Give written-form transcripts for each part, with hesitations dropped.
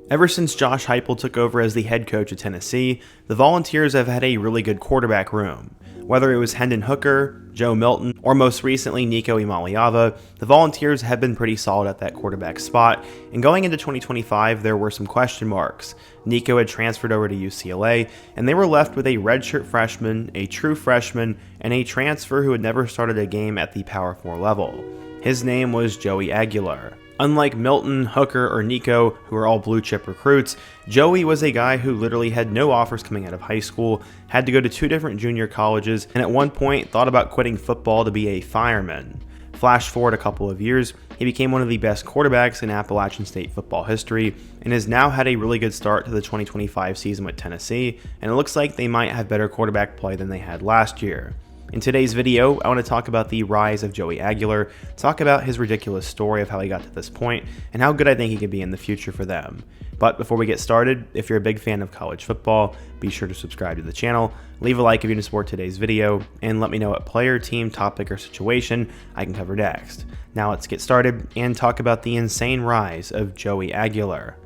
Ever since Josh Heupel took over as the head coach at Tennessee, the Volunteers have had a really good quarterback room. Whether it was Hendon Hooker, Joe Milton, or most recently Nico Imaliava, the Volunteers have been pretty solid at that quarterback spot, and going into 2025 there were some question marks. Nico had transferred over to UCLA, and they were left with a redshirt freshman, a true freshman, and a transfer who had never started a game at the Power 4 level. His name was Joey Aguilar. Unlike Milton, Hooker, or Nico, who are all blue chip recruits, Joey was a guy who literally had no offers coming out of high school, had to go to 2 different junior colleges, and at one point thought about quitting football to be a fireman. Flash forward a couple of years, he became one of the best quarterbacks in Appalachian State football history, and has now had a really good start to the 2025 season with Tennessee, and it looks like they might have better quarterback play than they had last year. In today's video, I want to talk about the rise of Joey Aguilar, talk about his ridiculous story of how he got to this point, and how good I think he could be in the future for them. But before we get started, if you're a big fan of college football, be sure to subscribe to the channel, leave a like if you support today's video, and let me know what player, team, topic, or situation I can cover next. Now let's get started and talk about the insane rise of Joey Aguilar.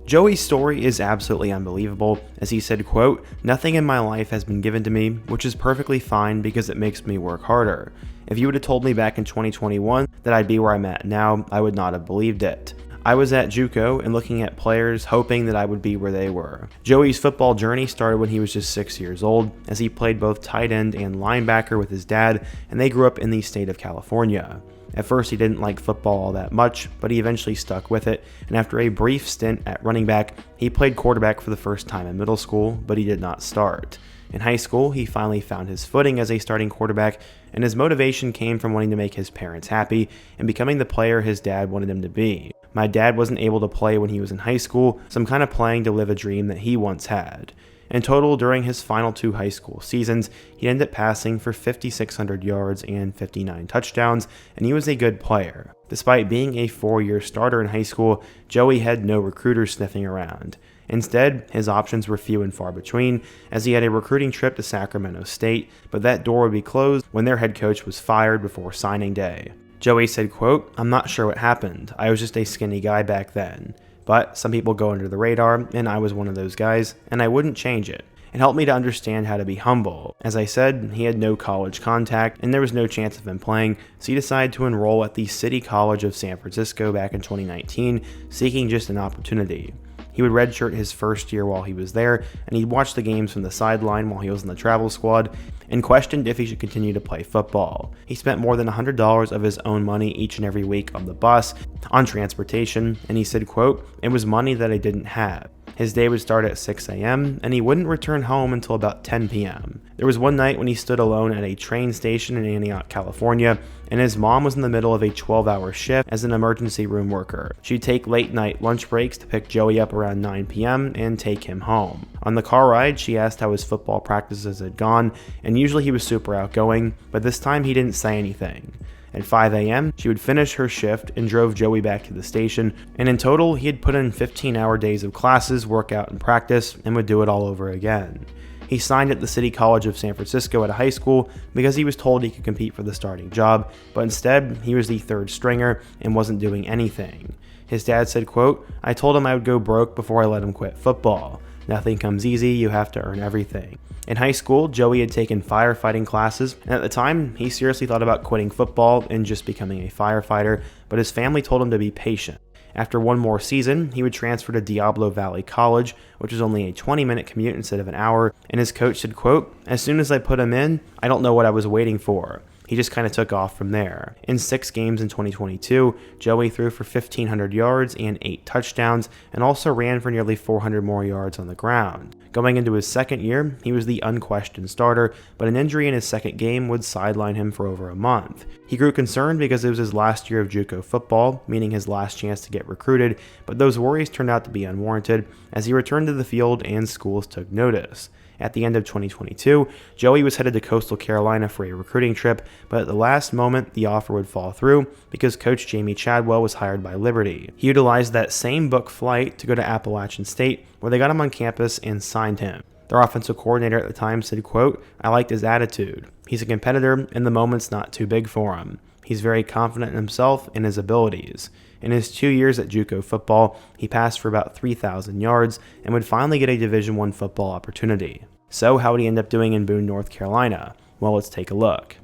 Joey's story is absolutely unbelievable, as he said, quote, "Nothing in my life has been given to me, which is perfectly fine because it makes me work harder. If you would have told me back in 2021 that I'd be where I'm at now, I would not have believed it. I was at JUCO and looking at players hoping that I would be where they were." Joey's football journey started when he was just 6 years old, as he played both tight end and linebacker with his dad, and they grew up in the state of California. At first he didn't like football all that much, but he eventually stuck with it, and after a brief stint at running back, he played quarterback for the first time in middle school, but he did not start. In high school, he finally found his footing as a starting quarterback, and his motivation came from wanting to make his parents happy and becoming the player his dad wanted him to be. "My dad wasn't able to play when he was in high school, so I'm kind of playing to live a dream that he once had." In total, during his final 2 high school seasons, he ended up passing for 5,600 yards and 59 touchdowns, and he was a good player. Despite being a 4-year starter in high school, Joey had no recruiters sniffing around. Instead, his options were few and far between, as he had a recruiting trip to Sacramento State, but that door would be closed when their head coach was fired before signing day. Joey said, quote, "I'm not sure what happened. I was just a skinny guy back then. But some people go under the radar, and I was one of those guys, and I wouldn't change it. It helped me to understand how to be humble. As I said, he had no college contact, and there was no chance of him playing, so he decided to enroll at the City College of San Francisco back in 2019, seeking just an opportunity. He would redshirt his first year while he was there, and he'd watch the games from the sideline while he was in the travel squad, and questioned if he should continue to play football. He spent more than $100 of his own money each and every week on the bus, on transportation, and he said, quote, "It was money that I didn't have." His day would start at 6 a.m., and he wouldn't return home until about 10 p.m. There was one night when he stood alone at a train station in Antioch, California, and his mom was in the middle of a 12-hour shift as an emergency room worker. She'd take late-night lunch breaks to pick Joey up around 9 p.m. and take him home. On the car ride, she asked how his football practices had gone, and usually he was super outgoing, but this time he didn't say anything. At 5 a.m., she would finish her shift and drove Joey back to the station, and in total, he had put in 15-hour days of classes, workout, and practice, and would do it all over again. He signed at the City College of San Francisco at a high school because he was told he could compete for the starting job, but instead, he was the 3rd stringer and wasn't doing anything. His dad said, quote, "I told him I would go broke before I let him quit football. Nothing comes easy, you have to earn everything." In high school, Joey had taken firefighting classes, and at the time, he seriously thought about quitting football and just becoming a firefighter, but his family told him to be patient. After one more season, he would transfer to Diablo Valley College, which was only a 20-minute commute instead of an hour, and his coach said, quote, "As soon as I put him in, I don't know what I was waiting for. He just kind of took off from there." In 6 games in 2022, Joey threw for 1,500 yards and 8 touchdowns, and also ran for nearly 400 more yards on the ground. Going into his 2nd year, he was the unquestioned starter, but an injury in his 2nd game would sideline him for over a month. He grew concerned because it was his last year of JUCO football, meaning his last chance to get recruited, but those worries turned out to be unwarranted as he returned to the field and schools took notice. At the end of 2022, Joey was headed to Coastal Carolina for a recruiting trip, but at the last moment, the offer would fall through because Coach Jamie Chadwell was hired by Liberty. He utilized that same book flight to go to Appalachian State, where they got him on campus and signed him. Their offensive coordinator at the time said, quote, "I liked his attitude. He's a competitor, and the moment's not too big for him. He's very confident in himself and his abilities. In his 2 years at JUCO football, he passed for about 3,000 yards and would finally get a Division I football opportunity. So how would he end up doing in Boone, North Carolina? Well, let's take a look.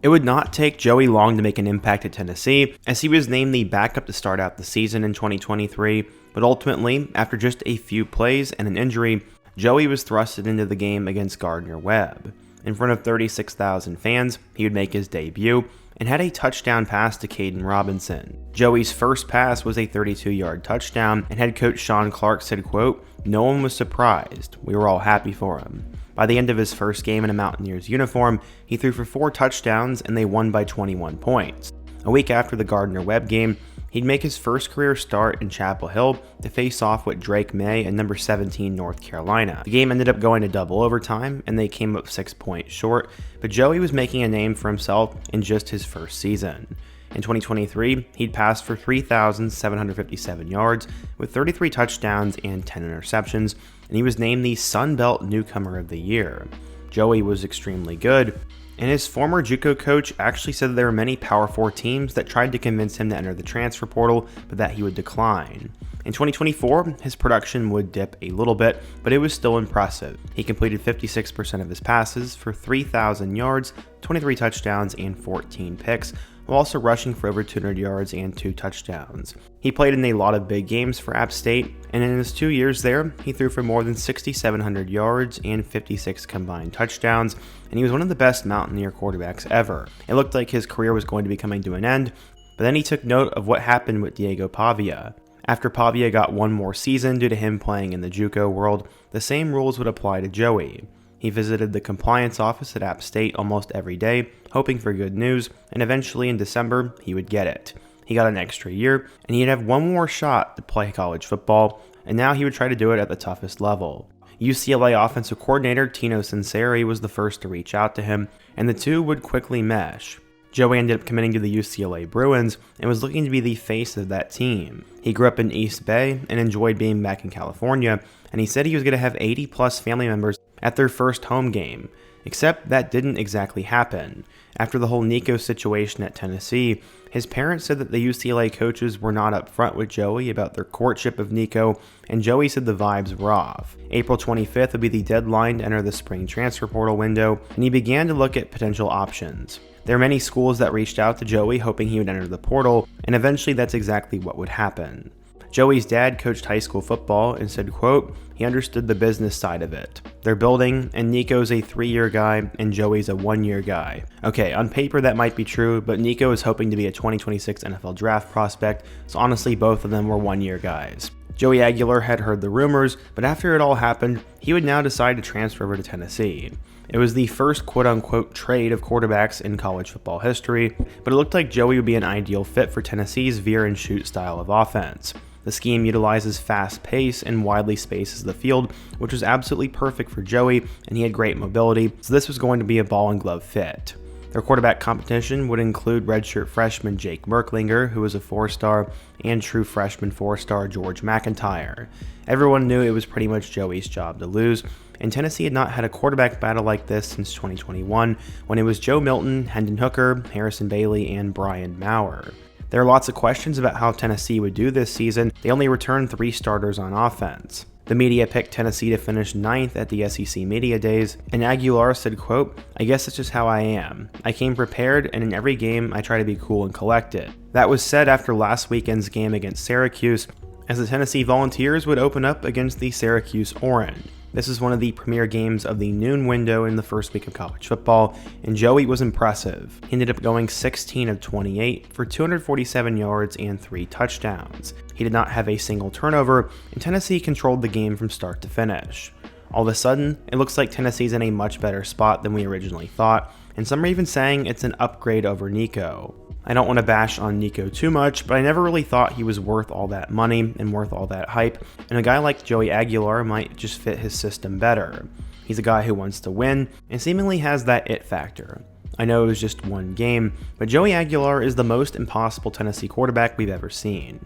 It would not take Joey long to make an impact at Tennessee, as he was named the backup to start out the season in 2023, but ultimately, after just a few plays and an injury, Joey was thrusted into the game against Gardner-Webb. In front of 36,000 fans, he would make his debut and had a touchdown pass to Caden Robinson. Joey's first pass was a 32-yard touchdown, and head coach Sean Clark said, quote, "No one was surprised. We were all happy for him." By the end of his first game in a Mountaineers uniform, he threw for 4 touchdowns and they won by 21 points. A week after the Gardner-Webb game, he'd make his first career start in Chapel Hill to face off with Drake May and number 17 North Carolina. The game ended up going to double overtime and they came up 6 points short, but Joey was making a name for himself in just his first season. In 2023, he'd passed for 3,757 yards with 33 touchdowns and 10 interceptions, and he was named the Sun Belt Newcomer of the Year. Joey was extremely good, and his former JUCO coach actually said that there were many Power 4 teams that tried to convince him to enter the transfer portal, but that he would decline. In 2024, his production would dip a little bit, but it was still impressive. He completed 56% of his passes for 3,000 yards, 23 touchdowns, and 14 picks, while also rushing for over 200 yards and 2 touchdowns. He played in a lot of big games for App State, and in his 2 years there, he threw for more than 6,700 yards and 56 combined touchdowns, and he was one of the best Mountaineer quarterbacks ever. It looked like his career was going to be coming to an end, but then he took note of what happened with Diego Pavia. After Pavia got one more season due to him playing in the JUCO world, the same rules would apply to Joey. He visited the compliance office at App State almost every day, hoping for good news, and eventually in December, he would get it. He got an extra year, and he'd have one more shot to play college football, and now he would try to do it at the toughest level. UCLA offensive coordinator Tino Sunseri was the first to reach out to him, and the two would quickly mesh. Joey ended up committing to the UCLA Bruins and was looking to be the face of that team. He grew up in East Bay and enjoyed being back in California, and he said he was going to have 80+ family members at their first home game, except that didn't exactly happen. After the whole Nico situation at Tennessee, his parents said that the UCLA coaches were not upfront with Joey about their courtship of Nico, and Joey said the vibes were off. April 25th would be the deadline to enter the spring transfer portal window, and he began to look at potential options. There are many schools that reached out to Joey hoping he would enter the portal, and eventually that's exactly what would happen. Joey's dad coached high school football and said, quote, he understood the business side of it. They're building, and Nico's a 3-year guy, and Joey's a 1-year guy. Okay, on paper that might be true, but Nico is hoping to be a 2026 NFL draft prospect, so honestly both of them were 1-year guys. Joey Aguilar had heard the rumors, but after it all happened, he would now decide to transfer over to Tennessee. It was the first quote-unquote trade of quarterbacks in college football history, but it looked like Joey would be an ideal fit for Tennessee's veer-and-shoot style of offense. The scheme utilizes fast pace and widely spaces the field, which was absolutely perfect for Joey, and he had great mobility, so this was going to be a ball and glove fit. Their quarterback competition would include redshirt freshman Jake Merklinger, who was a 4-star, and true freshman 4-star George McIntyre. Everyone knew it was pretty much Joey's job to lose, and Tennessee had not had a quarterback battle like this since 2021, when it was Joe Milton, Hendon Hooker, Harrison Bailey, and Brian Maurer. There are lots of questions about how Tennessee would do this season. They only returned 3 starters on offense. The media picked Tennessee to finish 9th at the SEC Media Days, and Aguilar said, quote, I guess that's just how I am. I came prepared, and in every game, I try to be cool and collected. That was said after last weekend's game against Syracuse, as the Tennessee Volunteers would open up against the Syracuse Orange. This is one of the premier games of the noon window in the first week of college football, and Joey was impressive. He ended up going 16 of 28 for 247 yards and 3 touchdowns. He did not have a single turnover, and Tennessee controlled the game from start to finish. All of a sudden, it looks like Tennessee's in a much better spot than we originally thought, and some are even saying it's an upgrade over Nico. I don't want to bash on Nico too much, but I never really thought he was worth all that money and worth all that hype, and a guy like Joey Aguilar might just fit his system better. He's a guy who wants to win, and seemingly has that it factor. I know it was just one game, but Joey Aguilar is the most impossible Tennessee quarterback we've ever seen.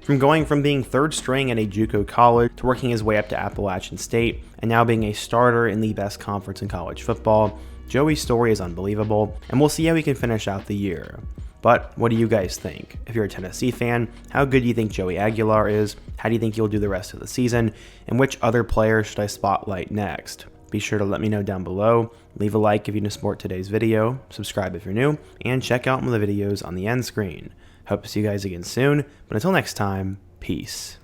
From going from being 3rd string at a JUCO college to working his way up to Appalachian State, and now being a starter in the best conference in college football, Joey's story is unbelievable, and we'll see how he can finish out the year. But what do you guys think? If you're a Tennessee fan, how good do you think Joey Aguilar is? How do you think he'll do the rest of the season? And which other player should I spotlight next? Be sure to let me know down below. Leave a like if you support today's video, subscribe if you're new, and check out one of the videos on the end screen. Hope to see you guys again soon, but until next time, peace.